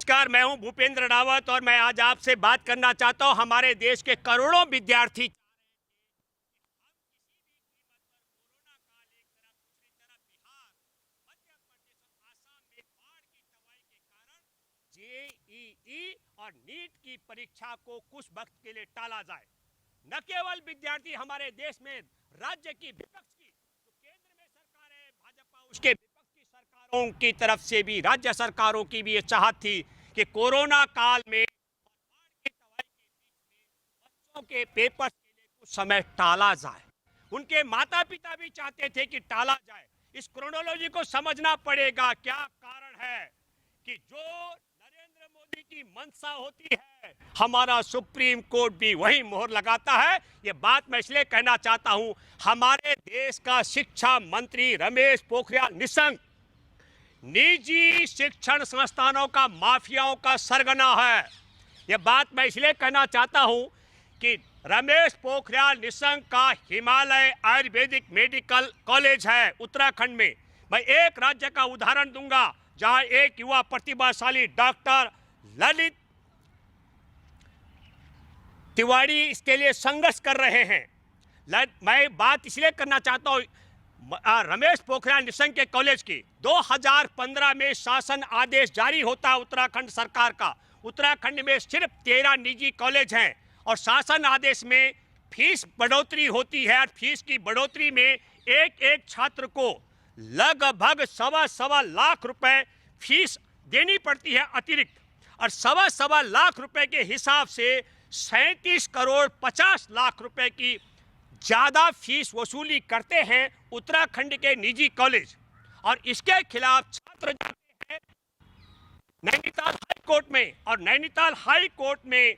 नमस्कार, मैं हूं भूपेंद्र रावत और मैं आज आपसे बात करना चाहता हूं। हमारे देश के करोड़ों विद्यार्थी जेईई और नीट की परीक्षा को कुछ वक्त के लिए टाला जाए। न केवल विद्यार्थी, हमारे देश में राज्य की विपक्ष की जो केंद्र में सरकार है भाजपा, उसके विपक्ष की सरकारों की तरफ से भी, राज्य सरकारों की भी ये चाहत थी कि कोरोना काल में बच्चों के पेपर के लिए कुछ समय टाला जाए। उनके माता पिता भी चाहते थे कि टाला जाए। इस क्रोनोलॉजी को समझना पड़ेगा। क्या कारण है कि जो नरेंद्र मोदी की मंशा होती है, हमारा सुप्रीम कोर्ट भी वही मोहर लगाता है। ये बात मैं इसलिए कहना चाहता हूं, हमारे देश का शिक्षा मंत्री रमेश पोखरियाल निशंक निजी शिक्षण संस्थानों का माफियाओं का सरगना है। ये बात मैं इसलिए कहना चाहता हूं कि रमेश पोखरियाल निशंक का हिमालय आयुर्वेदिक मेडिकल कॉलेज है उत्तराखंड में। मैं एक राज्य का उदाहरण दूंगा जहां एक युवा प्रतिभाशाली डॉक्टर ललित तिवारी इसके लिए संघर्ष कर रहे हैं। मैं बात इसलिए करना चाहता हूं रमेश पोखरियाल निशंक के कॉलेज की। 2015 में शासन आदेश जारी होता है उत्तराखंड सरकार का। उत्तराखंड में सिर्फ 13 निजी कॉलेज हैं और शासन आदेश में फीस बढ़ोतरी होती है। और फीस की बढ़ोतरी में एक एक छात्र को लगभग सवा लाख रुपए फीस देनी पड़ती है अतिरिक्त। और सवा लाख रुपए के हिसाब से 37 करोड़ 50 लाख रुपए की ज़्यादा फीस वसूली करते हैं उत्तराखंड के निजी कॉलेज। और इसके खिलाफ छात्र जाते हैं नैनीताल हाई कोर्ट में, और नैनीताल हाई कोर्ट में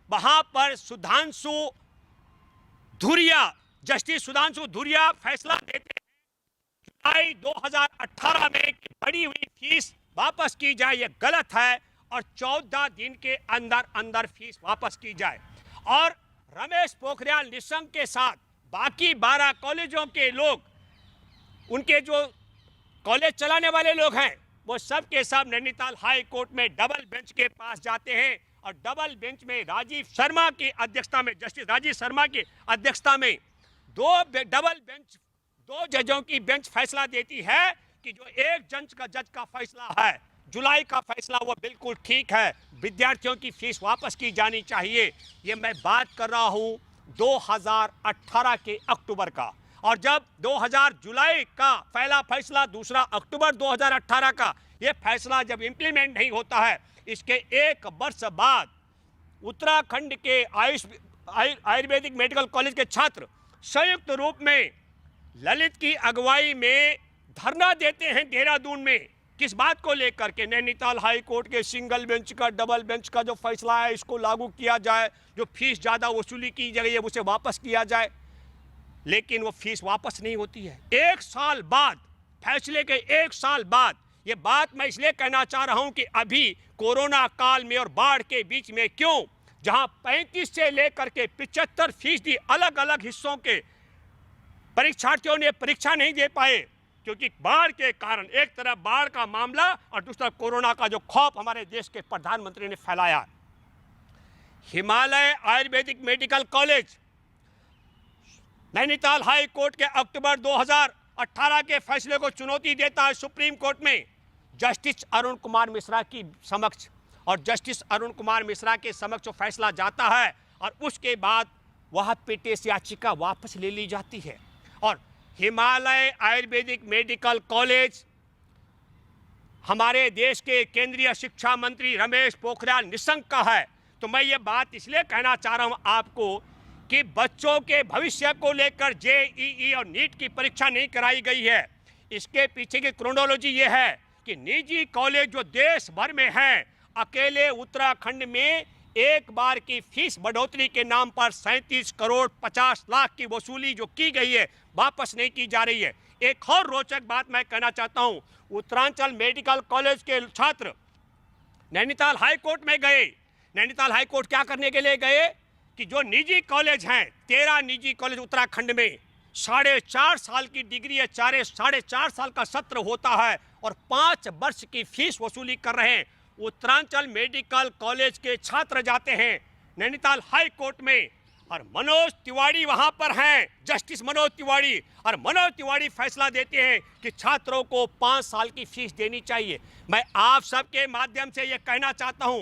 वहां पर जस्टिस सुधांशु धुरिया फैसला देते हैं जुलाई 2018 में कि बढ़ी हुई फीस वापस की जाए। यह गलत है और 14 दिन के अंदर अंदर फीस वापस की जाए। और रमेश पोखरियाल निशंक के साथ बाकी 12 कॉलेजों के लोग, उनके जो कॉलेज चलाने वाले लोग हैं, वो सब के सब नैनीताल हाई कोर्ट में डबल बेंच के पास जाते हैं। और डबल बेंच में राजीव शर्मा की अध्यक्षता में, जस्टिस राजीव शर्मा की अध्यक्षता में दो जजों की बेंच फैसला देती है कि जो एक जज का फैसला है, जुलाई का फैसला, वो बिल्कुल ठीक है। विद्यार्थियों की फीस वापस की जानी चाहिए। ये मैं बात कर रहा हूं 2018 के अक्टूबर का। और जब 2000 जुलाई का पहला फैसला, दूसरा अक्टूबर 2018 का ये फैसला जब इंप्लीमेंट नहीं होता है, इसके एक वर्ष बाद उत्तराखंड के आयुर्वेदिक मेडिकल कॉलेज के छात्र संयुक्त रूप में ललित की अगुवाई में धरना देते हैं देहरादून में। किस बात को लेकर के? नैनीताल हाई कोर्ट के सिंगल बेंच का, डबल बेंच का जो फैसला है, इसको लागू किया जाए। जो फीस ज़्यादा वसूली की गई है उसे वापस किया जाए। लेकिन वो फीस वापस नहीं होती है। एक साल बाद, फैसले के एक साल बाद, ये बात मैं इसलिए कहना चाह रहा हूं कि अभी कोरोना काल में और बाढ़ के बीच में क्यों, जहां 35 से लेकर के 75% अलग अलग हिस्सों के परीक्षार्थियों ने परीक्षा नहीं दे पाए, क्योंकि बाढ़ के कारण एक तरफ बाढ़ का मामला और दूसरा कोरोना का जो खौफ हमारे देश के प्रधानमंत्री ने फैलाया। Himalaya Ayurvedic medical college Nainital high court के अक्टूबर 2018 के फैसले को चुनौती देता है सुप्रीम कोर्ट में जस्टिस अरुण कुमार मिश्रा की समक्ष। और जस्टिस अरुण कुमार मिश्रा के समक्ष जो फैसला जाता है और उसके बाद वह पेटेश याचिका वापस ले ली जाती है। और हिमालय आयुर्वेदिक मेडिकल कॉलेज हमारे देश के केंद्रीय शिक्षा मंत्री रमेश पोखरियाल निशंक का है। तो मैं ये बात इसलिए कहना चाह रहा हूँ आपको कि बच्चों के भविष्य को लेकर जेईई और नीट की परीक्षा नहीं कराई गई है। इसके पीछे की क्रोनोलॉजी ये है कि निजी कॉलेज जो देश भर में हैं, अकेले उत्तराखंड में एक बार की फीस बढ़ोतरी के नाम पर 37 करोड़ 50 लाख की वसूली जो की गई है, वापस नहीं की जा रही है। एक और रोचक बात मैं कहना चाहता हूं, उत्तरांचल मेडिकल कॉलेज के छात्र नैनीताल हाई कोर्ट में गए। नैनीताल हाई कोर्ट क्या करने के लिए गए कि जो निजी कॉलेज हैं, 13 निजी कॉलेज उत्तराखंड में, 4.5 साल की डिग्री है, 4.5 साल का सत्र होता है और 5 वर्ष की फीस वसूली कर रहे हैं। उत्तरांचल मेडिकल कॉलेज के छात्र जाते हैं नैनीताल हाई कोर्ट में और मनोज तिवारी वहां पर हैं, जस्टिस मनोज तिवारी, और मनोज तिवारी फैसला देते हैं कि छात्रों को 5 साल की फीस देनी चाहिए। मैं आप सबके माध्यम से यह कहना चाहता हूं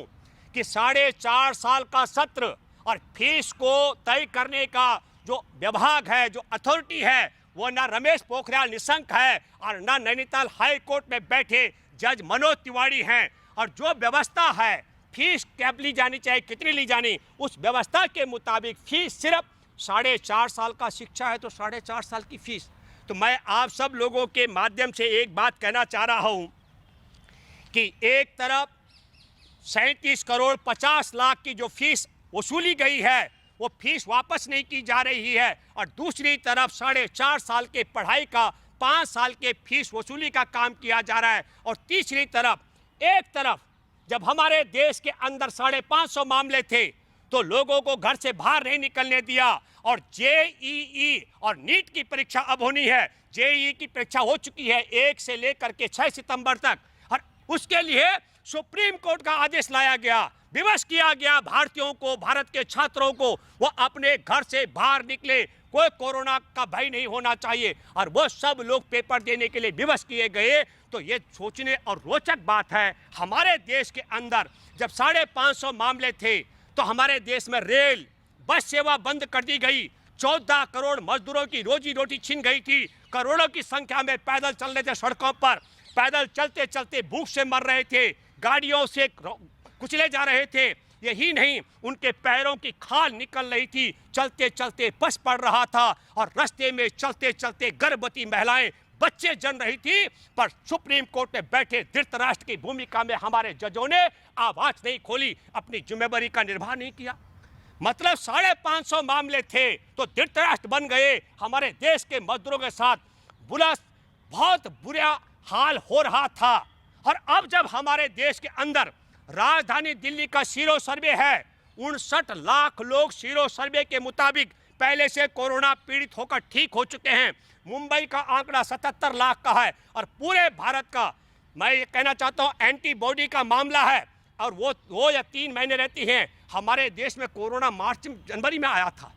कि 4.5 साल का सत्र और फीस को तय करने का जो विभाग है, जो अथॉरिटी है, वो ना रमेश पोखरियाल निशंक है और ना नैनीताल हाई कोर्ट में बैठे जज मनोज तिवारी हैं। और जो व्यवस्था है, फीस कैब ली जानी चाहिए, कितनी ली जानी, उस व्यवस्था के मुताबिक फीस सिर्फ 4.5 साल का शिक्षा है तो 4.5 साल की फीस। तो मैं आप सब लोगों के माध्यम से एक बात कहना चाह रहा हूं कि एक तरफ 37 करोड़ 50 लाख की जो फीस वसूली गई है वो फीस वापस नहीं की जा रही है, और दूसरी तरफ 4.5 साल के पढ़ाई का 5 साल के फीस वसूली का काम किया जा रहा है। और तीसरी तरफ, एक तरफ जब हमारे देश के अंदर 550 मामले थे तो लोगों को घर से बाहर नहीं निकलने दिया, और जेईई और नीट की परीक्षा अब होनी है। जेईई की परीक्षा हो चुकी है 1 से लेकर के 6 सितंबर तक, और उसके लिए सुप्रीम कोर्ट का आदेश लाया गया, विवश किया गया भारतीयों को, भारत के छात्रों को, वो अपने घर से बाहर निकले, कोई कोरोना का भय नहीं होना चाहिए, और वो सब लोग पेपर देने के लिए विवश किए गए। तो ये सोचने और रोचक बात है, हमारे देश के अंदर जब 550 मामले थे तो हमारे देश में रेल बस सेवा बंद कर दी गई, 14 करोड़ मजदूरों की रोजी रोटी छिन गई थी, करोड़ों की संख्या में पैदल चल रहे थे सड़कों पर, पैदल चलते चलते भूख से मर रहे थे, गाड़ियों से कुचले जा रहे थे। यही नहीं, उनके पैरों की खाल निकल रही थी, चलते चलते बस पड़ रहा था, और रास्ते में चलते चलते गर्भवती महिलाएं, बच्चे जन रही थी। पर सुप्रीम कोर्ट में बैठे धृतराष्ट्र की भूमिका में हमारे जजों ने आवाज नहीं खोली, अपनी जिम्मेदारी का निर्वाह नहीं किया। मतलब 550 मामले थे तो धृतराष्ट्र बन गए। हमारे देश के मजदूरों के साथ बहुत बुरा हाल हो रहा था। और अब जब हमारे देश के अंदर राजधानी दिल्ली का सीरो सर्वे है, 59 लाख लोग सीरो सर्वे के मुताबिक पहले से कोरोना पीड़ित होकर ठीक हो चुके हैं। मुंबई का आंकड़ा 77 लाख का है, और पूरे भारत का मैं ये कहना चाहता हूँ एंटीबॉडी का मामला है, और वो 2 या 3 महीने रहती हैं। हमारे देश में कोरोना जनवरी में आया था,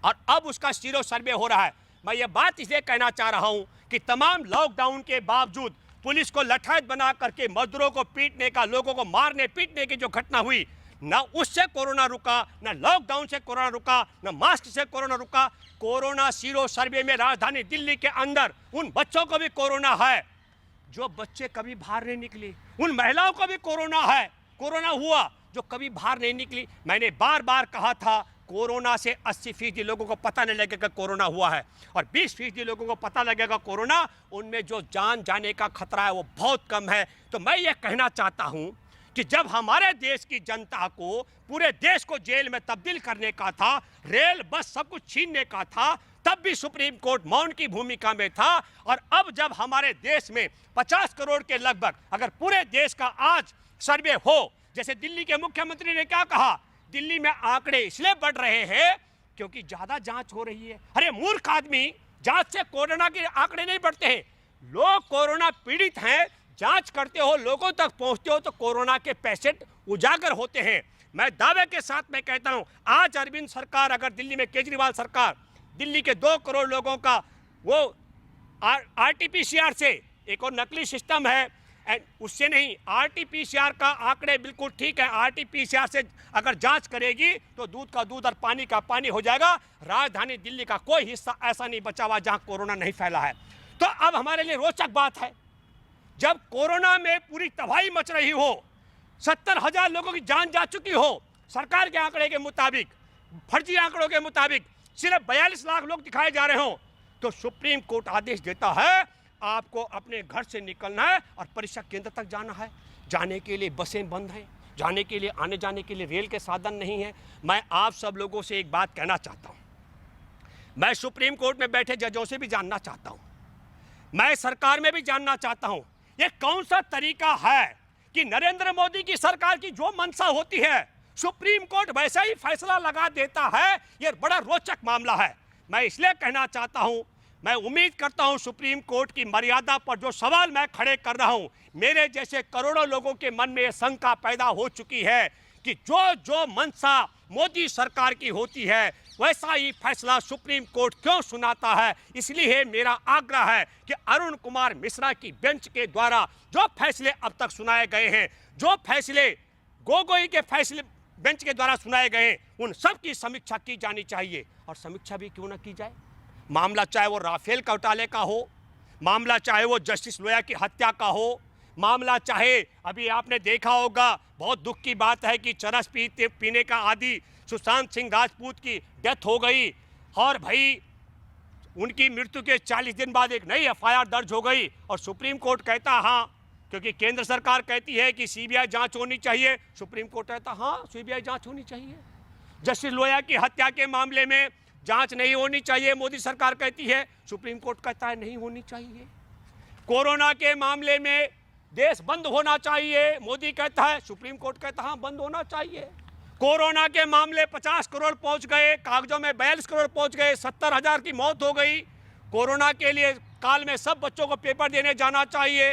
और अब उसका सीरो सर्वे हो रहा है। मैं ये बात इसलिए कहना चाह रहा हूँ कि तमाम लॉकडाउन के बावजूद पुलिस को लठायत बना करके मजदूरों को पीटने का, लोगों को मारने पीटने की जो घटना हुई, ना उससे कोरोना रुका, ना लॉकडाउन से कोरोना रुका, ना मास्क से कोरोना रुका। कोरोना सीरो सर्वे में राजधानी दिल्ली के अंदर उन बच्चों को भी कोरोना है जो बच्चे कभी बाहर नहीं निकली, उन महिलाओं को भी कोरोना है, कोरोना हुआ जो कभी बाहर नहीं निकली। मैंने बार बार कहा था कोरोना से 80% लोगों को पता नहीं लगेगा कोरोना हुआ है, और 20% लोगों को पता लगेगा कोरोना, उनमें जो जान जाने का खतरा है वो बहुत कम है। तो मैं ये कहना चाहता हूँ कि जब हमारे देश की जनता को, पूरे देश को जेल में तब्दील करने का था, रेल बस सब कुछ छीनने का था, तब भी सुप्रीम कोर्ट मौन की भूमिका में था। और अब जब हमारे देश में 50 करोड़ के लगभग अगर पूरे देश का आज सर्वे हो, जैसे दिल्ली के मुख्यमंत्री ने क्या कहा, दिल्ली में आंकड़े इसलिए बढ़ रहे हैं क्योंकि ज्यादा जांच हो रही है। अरे मूर्ख आदमी, जांच से कोरोना के आंकड़े नहीं बढ़ते हैं। लोग कोरोना पीड़ित हैं, जांच करते हो, लोगों तक पहुंचते हो तो कोरोना के पेशेंट उजागर होते हैं। मैं दावे के साथ मैं कहता हूं, आज अरविंद सरकार, अगर दिल्ली में केजरीवाल सरकार दिल्ली के 2 करोड़ लोगों का वो RT-PCR से, एक और नकली सिस्टम है, उससे नहीं, RT-PCR का आंकड़े बिल्कुल ठीक है। RT-PCR से अगर जांच करेगी तो दूध का दूध और पानी का पानी हो जाएगा। राजधानी दिल्ली का कोई हिस्सा ऐसा नहीं बचा हुआ जहां कोरोना नहीं फैला है। तो अब हमारे लिए रोचक बात है, जब कोरोना में पूरी तबाही मच रही हो, 70,000 लोगों की जान जा चुकी हो, सरकार के आंकड़े के मुताबिक, फर्जी आंकड़ों के मुताबिक सिर्फ 42 लाख लोग दिखाए जा रहे हो, तो सुप्रीम कोर्ट आदेश देता है आपको अपने घर से निकलना है और परीक्षा केंद्र तक जाना है। जाने के लिए बसें बंद हैं, जाने के लिए, आने जाने के लिए रेल के साधन नहीं है। मैं आप सब लोगों से एक बात कहना चाहता हूं, मैं सुप्रीम कोर्ट में बैठे जजों से भी जानना चाहता हूं, मैं सरकार में भी जानना चाहता हूं, ये कौन सा तरीका है कि नरेंद्र मोदी की सरकार की जो मंशा होती है सुप्रीम कोर्ट वैसा ही फैसला लगा देता है। ये बड़ा रोचक मामला है। मैं इसलिए कहना चाहता हूं, मैं उम्मीद करता हूं सुप्रीम कोर्ट की मर्यादा पर जो सवाल मैं खड़े कर रहा हूं, मेरे जैसे करोड़ों लोगों के मन में यह शंका पैदा हो चुकी है कि जो जो मंशा मोदी सरकार की होती है वैसा ही फैसला सुप्रीम कोर्ट क्यों सुनाता है। इसलिए मेरा आग्रह है कि अरुण कुमार मिश्रा की बेंच के द्वारा जो फैसले अब तक सुनाए गए हैं, जो फैसले गोगोई के फैसले बेंच के द्वारा सुनाए गए, उन सब की समीक्षा की जानी चाहिए। और समीक्षा भी क्यों ना की जाए, मामला चाहे वो राफेल घोटाले का हो, मामला चाहे वो जस्टिस लोया की हत्या का हो, मामला चाहे अभी आपने देखा होगा, बहुत दुख की बात है कि चरस पीने का आदी सुशांत सिंह राजपूत की डेथ हो गई और भाई उनकी मृत्यु के 40 दिन बाद एक नई एफआईआर दर्ज हो गई और सुप्रीम कोर्ट कहता हाँ, क्योंकि केंद्र सरकार कहती है कि सीबीआई जांच होनी चाहिए, सुप्रीम कोर्ट कहता हाँ सीबीआई जांच होनी चाहिए। जस्टिस लोया की हत्या के मामले में जांच नहीं होनी चाहिए, मोदी सरकार कहती है, सुप्रीम कोर्ट कहता है नहीं होनी चाहिए। कोरोना के मामले में देश बंद होना चाहिए, मोदी कहता है, सुप्रीम कोर्ट कहता है हाँ बंद होना चाहिए। कोरोना के मामले 50 करोड़ पहुंच गए, कागजों में 42 करोड़ पहुंच गए, 70,000 की मौत हो गई। कोरोना के लिए काल में सब बच्चों को पेपर देने जाना चाहिए,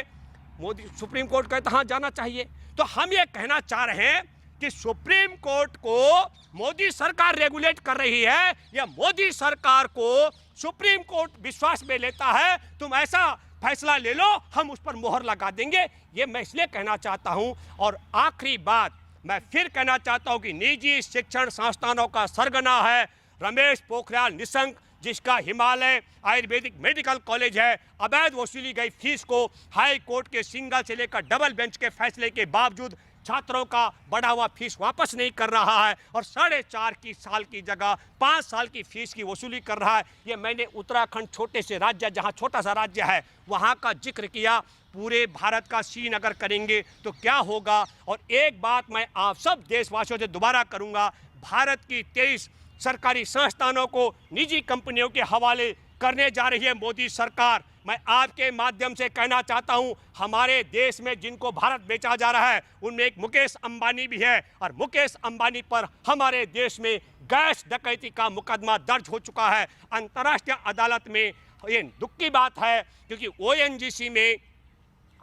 मोदी सुप्रीम कोर्ट कहता हाँ जाना चाहिए। तो हम ये कहना चाह रहे हैं कि सुप्रीम कोर्ट को मोदी सरकार रेगुलेट कर रही है या मोदी सरकार को सुप्रीम कोर्ट विश्वास में लेता है, तुम ऐसा फैसला ले लो हम उस पर मोहर लगा देंगे। ये मैं इसलिए कहना चाहता हूं। और आखिरी बात मैं फिर कहना चाहता हूं कि निजी शिक्षण संस्थानों का सरगना है रमेश पोखरियाल निशंक, जिसका हिमालय आयुर्वेदिक मेडिकल कॉलेज है, अवैध वसूली गई फीस को हाई कोर्ट के सिंगल से लेकर डबल बेंच के फैसले के बावजूद छात्रों का बढ़ा हुआ फीस वापस नहीं कर रहा है और 4.5 की साल की जगह 5 साल की फीस की वसूली कर रहा है। ये मैंने उत्तराखंड छोटे से राज्य, जहां छोटा सा राज्य है, वहां का जिक्र किया। पूरे भारत का सीन अगर करेंगे तो क्या होगा। और एक बात मैं आप सब देशवासियों से दोबारा करूंगा, भारत की 23 सरकारी संस्थानों को निजी कंपनियों के हवाले करने जा रही है मोदी सरकार। मैं आपके माध्यम से कहना चाहता हूं, हमारे देश में जिनको भारत बेचा जा रहा है उनमें एक मुकेश अंबानी भी है और मुकेश अंबानी पर हमारे देश में गैस डकैती का मुकदमा दर्ज हो चुका है अंतर्राष्ट्रीय अदालत में। ये दुख की बात है क्योंकि ओएनजीसी में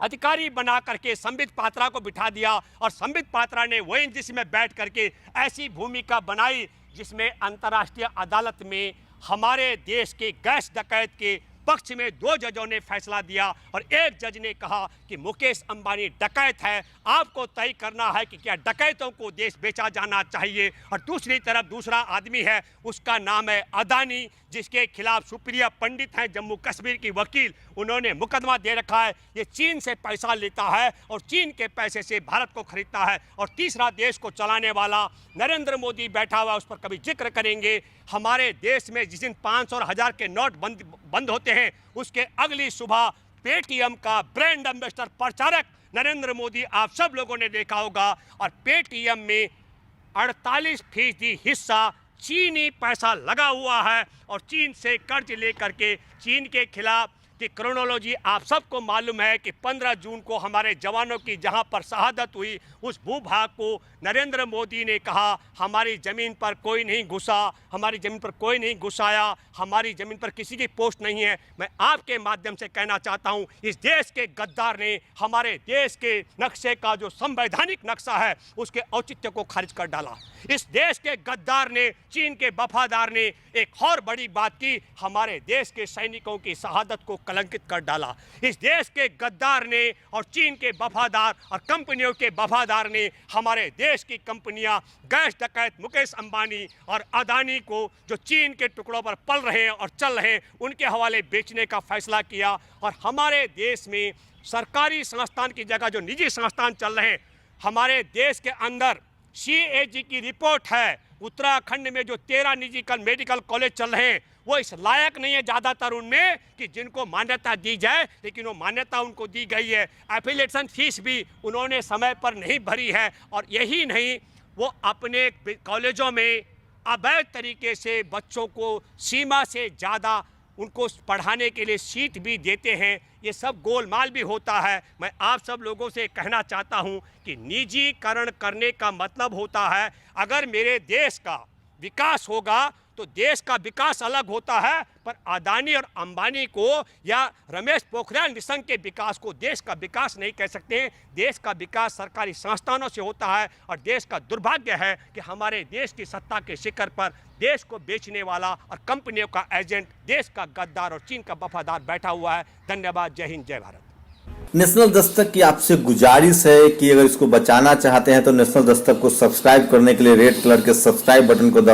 अधिकारी बना करके संबित पात्रा को बिठा दिया और संबित पात्रा ने ओएनजीसी में बैठ करके ऐसी भूमिका बनाई जिसमें अंतर्राष्ट्रीय अदालत में हमारे देश के गैस डकैत के पक्ष में 2 जजों ने फैसला दिया और एक जज ने कहा कि मुकेश अंबानी डकैत है, आपको तय करना है कि क्या डकैतों को देश बेचा जाना चाहिए। और दूसरी तरफ दूसरा आदमी है, उसका नाम है अदानी, जिसके खिलाफ सुप्रिया पंडित हैं जम्मू कश्मीर की वकील, उन्होंने मुकदमा दे रखा है। ये चीन से पैसा लेता है और चीन के पैसे से भारत को खरीदता है। और तीसरा देश को चलाने वाला नरेंद्र मोदी बैठा हुआ, उस पर कभी जिक्र करेंगे। हमारे देश में जिस दिन 500 और 1000 के नोट बंद होते हैं, उसके अगली सुबह पेटीएम का ब्रांड एम्बेसडर प्रचारक नरेंद्र मोदी आप सब लोगों ने देखा होगा और पेटीएम में 48% हिस्सा चीनी पैसा लगा हुआ है और चीन से कर्ज लेकर के चीन के खिलाफ की क्रोनोलॉजी आप सबको मालूम है कि 15 जून को हमारे जवानों की जहां पर शहादत हुई, उस भूभाग को नरेंद्र मोदी ने कहा हमारी ज़मीन पर कोई नहीं घुसा, हमारी ज़मीन पर कोई नहीं घुसाया, हमारी ज़मीन पर किसी की पोस्ट नहीं है। मैं आपके माध्यम से कहना चाहता हूं, इस देश के गद्दार ने हमारे देश के नक्शे का जो संवैधानिक नक्शा है उसके औचित्य को खारिज कर डाला। इस देश के गद्दार ने, चीन के वफादार ने एक और बड़ी बात की, हमारे देश के सैनिकों की शहादत को कलंकित कर डाला। इस देश के गद्दार ने और चीन के वफादार और कंपनियों के वफादार ने हमारे देश की कंपनियां गैस डकैत मुकेश अंबानी और अदानी को जो चीन के टुकड़ों पर पल रहे हैं और चल रहे हैं उनके हवाले बेचने का फैसला किया। और हमारे देश में सरकारी संस्थान की जगह जो निजी संस्थान चल रहे हैं, हमारे देश के अंदर CAG की रिपोर्ट है, उत्तराखंड में जो 13 निजी मेडिकल कॉलेज चल रहे हैं वो इस लायक नहीं है ज़्यादातर उनमें कि जिनको मान्यता दी जाए, लेकिन वो मान्यता उनको दी गई है। एफिलिएशन फीस भी उन्होंने समय पर नहीं भरी है और यही नहीं, वो अपने कॉलेजों में अवैध तरीके से बच्चों को सीमा से ज़्यादा उनको पढ़ाने के लिए सीट भी देते हैं। ये सब गोलमाल भी होता है। मैं आप सब लोगों से कहना चाहता हूं कि निजीकरण करने का मतलब होता है अगर मेरे देश का विकास होगा तो देश का विकास अलग होता है, पर अदानी और अंबानी को या रमेश पोखरियाल निशंक के विकास को देश का विकास नहीं कह सकते हैं। देश का विकास सरकारी संस्थानों से होता है और देश का दुर्भाग्य है कि हमारे देश की सत्ता के शिखर पर देश को बेचने वाला और कंपनियों का एजेंट, देश का गद्दार और चीन का वफादार बैठा हुआ है। धन्यवाद। जय हिंद, जय भारत। नेशनल दस्तक की आपसे गुजारिश है कि अगर इसको बचाना चाहते हैं तो नेशनल दस्तक को सब्सक्राइब करने के लिए रेड कलर के सब्सक्राइब बटन को